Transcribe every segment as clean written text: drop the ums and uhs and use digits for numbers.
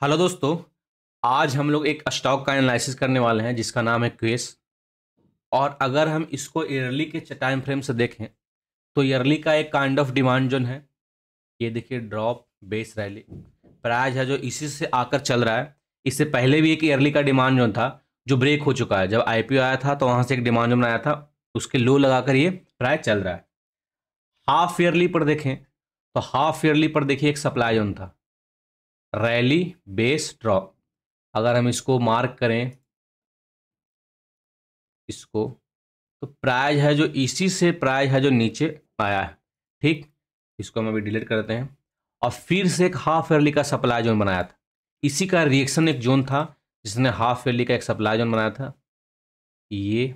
Hello दोस्तों। आज हम लोग एक स्टॉक का एनालिसिस करने वाले हैं जिसका नाम है क्वेस। और अगर हम इसको ईयरली के टाइम फ्रेम से देखें तो ईयरली का एक काइंड ऑफ डिमांड जोन है। ये देखिए, ड्रॉप बेस रैली प्राइस है जो इसी से आकर चल रहा है। इससे पहले भी एक ईयरली का डिमांड जोन था जो ब्रेक हो चुका है। जब आईपीओ आया था तो वहां से एक डिमांड जोन आया था, उसके लो लगाकर ये प्राइस चल रहा है। हाफ ईयरली पर देखें तो हाफ ईयरली पर देखिए एक सप्लाई जोन था, रैली बेस ड्रॉप। अगर हम इसको मार्क करें इसको, तो प्राइस है जो इसी से प्राइस है जो नीचे आया है। ठीक, इसको हम अभी डिलीट करते हैं। और फिर से एक हाफ ईयरली का सप्लाई जोन बनाया था, इसी का रिएक्शन एक जोन था जिसने हाफ ईयरली का एक सप्लाई जोन बनाया था। ये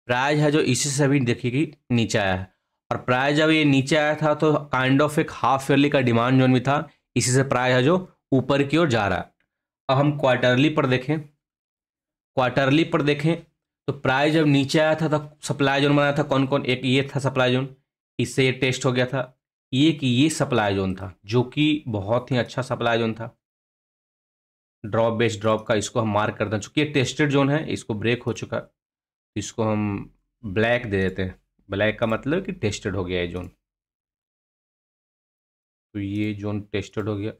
प्राइस है जो इसी से अभी देखिए नीचे आया है। और प्राइस जब ये नीचे आया था तो काइंड ऑफ एक हाफ ईयरली का डिमांड जोन भी था, इसी से प्राइस है जो ऊपर की ओर जा रहा है। अब हम क्वार्टरली पर देखें, क्वार्टरली पर देखें तो प्राइस जब नीचे आया था तब सप्लाई जोन बनाया था। कौन कौन? एक ये था सप्लाई जोन, इससे ये टेस्ट हो गया था। एक ये सप्लाई जोन था जो कि बहुत ही अच्छा सप्लाई जोन था, ड्रॉप बेस्ड ड्रॉप का। इसको हम मार्क करते हैं, चूंकि ये टेस्टेड जोन है, इसको ब्रेक हो चुका है, इसको हम ब्लैक दे देते हैं। ब्लैक का मतलब कि टेस्टेड हो गया ये जोन। तो ये जोन टेस्टेड हो गया,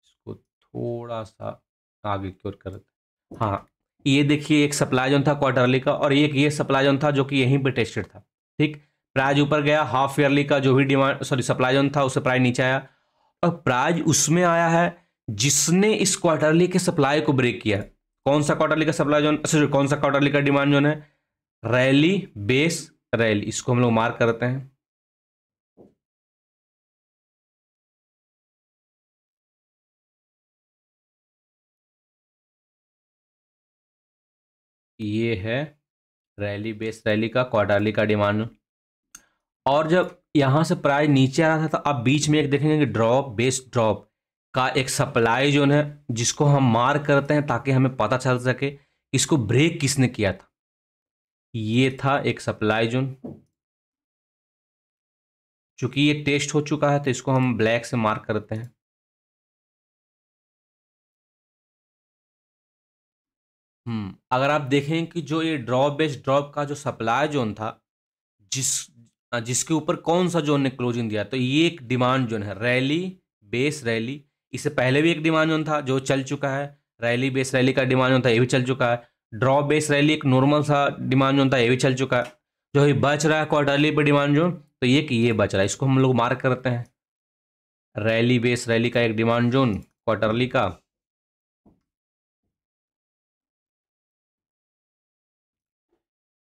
इसको थोड़ा सा आगे की ओर कर देते हैं। हाँ, ये देखिए एक सप्लाई जोन था क्वार्टरली का, और एक ये सप्लाई जोन था जो कि यहीं पे टेस्टेड था। ठीक, प्राइस ऊपर गया, हाफ ईयरली का जो भी डिमांड सप्लाई जोन था उससे प्राइस नीचे आया। और प्राइस उसमें आया है जिसने इस क्वार्टरली के सप्लाई को ब्रेक किया। कौन सा क्वार्टरली का सप्लाई जोन, सॉरी कौन सा क्वार्टरली का डिमांड जोन है? Rally base rally. इसको हम लोग मार्क करते हैं। ये है रैली बेस रैली का क्वार्टरली का डिमांड। और जब यहां से प्राइस नीचे आ रहा था तो अब बीच में एक देखेंगे कि ड्रॉप बेस ड्रॉप का एक सप्लाई जोन है जिसको हम मार्क करते हैं ताकि हमें पता चल सके इसको ब्रेक किसने किया था। ये था एक सप्लाई जोन, चूंकि ये टेस्ट हो चुका है तो इसको हम ब्लैक से मार्क करते हैं। अगर आप देखें कि जो ये ड्रॉप बेस्ड ड्रॉप का जो सप्लाई जोन था, जिस जिसके ऊपर कौन सा जोन ने क्लोजिंग दिया, तो ये एक डिमांड जोन है, रैली बेस रैली। इससे पहले भी एक डिमांड जोन था जो चल चुका है, रैली बेस रैली का डिमांड जोन था, ये भी चल चुका है। ड्रॉप बेस रैली एक नॉर्मल सा डिमांड जोन था, ये भी चल चुका है। जो ये बच रहा है क्वार्टरली पे डिमांड जोन, तो ये बच रहा है, इसको हम लोग मार्क करते हैं। रैली बेस रैली का एक डिमांड जोन क्वार्टरली का,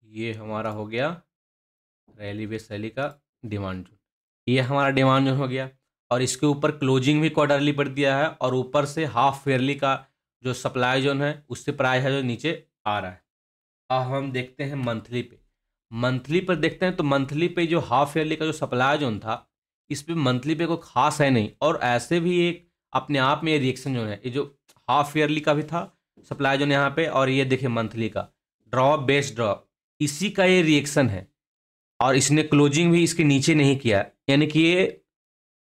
ये हमारा हो गया रैली बेस रैली का डिमांड जोन। ये हमारा डिमांड जोन हो गया, और इसके ऊपर क्लोजिंग भी क्वार्टरली पर दिया है, और ऊपर से हाफ ईयरली का जो सप्लाई जोन है उससे प्राइस है जो नीचे आ रहा है। अब हम देखते हैं मंथली पे। मंथली पर देखते हैं तो मंथली पे जो हाफ ईयरली का जो सप्लाई जोन था, इस पे मंथली पे कोई खास है नहीं। और ऐसे भी एक अपने आप में ये रिएक्शन जोन है, ये जो हाफ ईयरली का भी था सप्लाई जोन यहाँ पे, और ये देखिए मंथली का ड्रॉप बेस्ड ड्रॉप, इसी का ये रिएक्शन है। और इसने क्लोजिंग भी इसके नीचे नहीं किया, यानी कि ये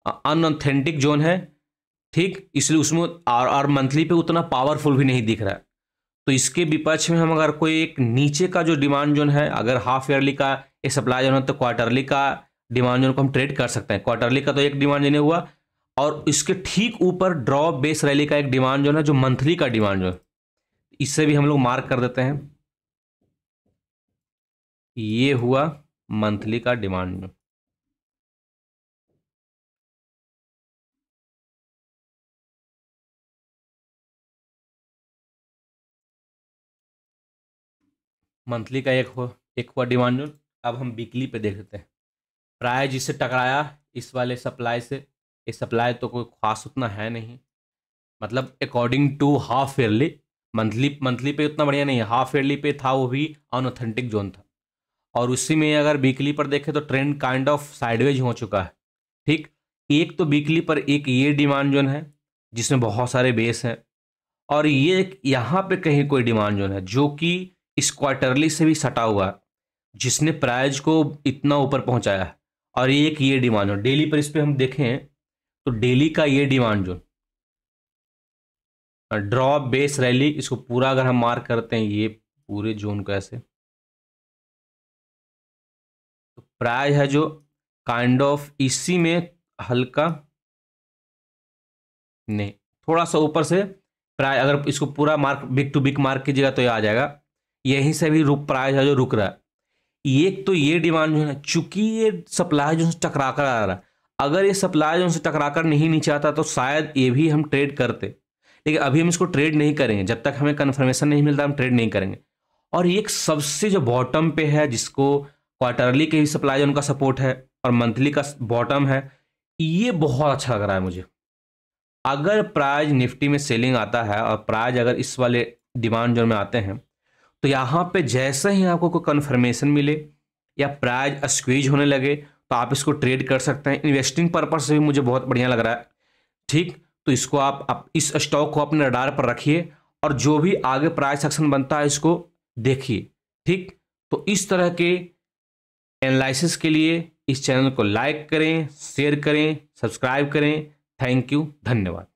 अनऑथेंटिक जोन है। ठीक, इसलिए उसमें और मंथली पे उतना पावरफुल भी नहीं दिख रहा है। तो इसके विपक्ष में हम अगर कोई एक नीचे का जो डिमांड जोन है, अगर हाफ ईयरली का एक सप्लाई जोन है, तो क्वार्टरली का डिमांड जोन को हम ट्रेड कर सकते हैं। क्वार्टरली का तो एक डिमांड जोन हुआ, और इसके ठीक ऊपर ड्रॉप बेस रैली का एक डिमांड जोन है जो मंथली का डिमांड जोन, इससे भी हम लोग मार्क कर देते हैं। ये हुआ मंथली का डिमांड जोन। मंथली का एक हुआ डिमांड जोन। अब हम वीकली पे देख लेते हैं। प्राइस जिससे टकराया इस वाले सप्लाई से, ये सप्लाई तो कोई खास उतना है नहीं, मतलब according to half yearly. Monthly monthly पे उतना बढ़िया नहीं है, हाफ ईयरली पे था वो भी अनऑथेंटिक जोन था। और उसी में अगर वीकली पर देखें तो ट्रेंड काइंड ऑफ साइडवेज हो चुका है। ठीक, एक तो वीकली पर एक ये डिमांड जोन है जिसमें बहुत सारे बेस हैं, और ये एक यहाँ पे कहीं कोई डिमांड जोन है जो कि इस क्वार्टरली से भी सटा हुआ है, जिसने प्राइस को इतना ऊपर पहुंचाया है। और ये एक ये डिमांड जोन डेली पर इस पे हम देखें तो डेली का ये demand zone, drop base rally, इसको पूरा अगर हम मार्क करते हैं ये पूरे जोन को ऐसे, तो प्राइस है जो काइंड ऑफ इसी में हल्का नहीं, थोड़ा सा ऊपर से प्राइस, अगर इसको पूरा mark big to big mark कीजिएगा तो ये आ जाएगा, यहीं से भी रुक प्राइस है जो रुक रहा है। एक तो ये डिमांड जो है ना, चूंकि ये सप्लाई जो टकरा कर आ रहा है, अगर ये सप्लाई जो से टकरा कर नहीं नीचे आता तो शायद ये भी हम ट्रेड करते, लेकिन अभी हम इसको ट्रेड नहीं करेंगे, जब तक हमें कन्फर्मेशन नहीं मिलता हम ट्रेड नहीं करेंगे। और एक सबसे जो बॉटम पे है, जिसको क्वार्टरली के भी सप्लाई उनका सपोर्ट है और मंथली का बॉटम है, ये बहुत अच्छा लग रहा है मुझे। अगर प्राइस निफ्टी में सेलिंग आता है और प्राइस अगर इस वाले डिमांड जोन में आते हैं, तो यहाँ पे जैसे ही आपको कोई कन्फर्मेशन मिले या प्राइस स्क्वीज होने लगे तो आप इसको ट्रेड कर सकते हैं। इन्वेस्टिंग पर्पज से भी मुझे बहुत बढ़िया लग रहा है। ठीक, तो इसको आप इस स्टॉक को अपने रडार पर रखिए और जो भी आगे प्राइस एक्शन बनता है इसको देखिए। ठीक, तो इस तरह के एनालिसिस के लिए इस चैनल को लाइक करें, शेयर करें, सब्सक्राइब करें। थैंक यू, धन्यवाद।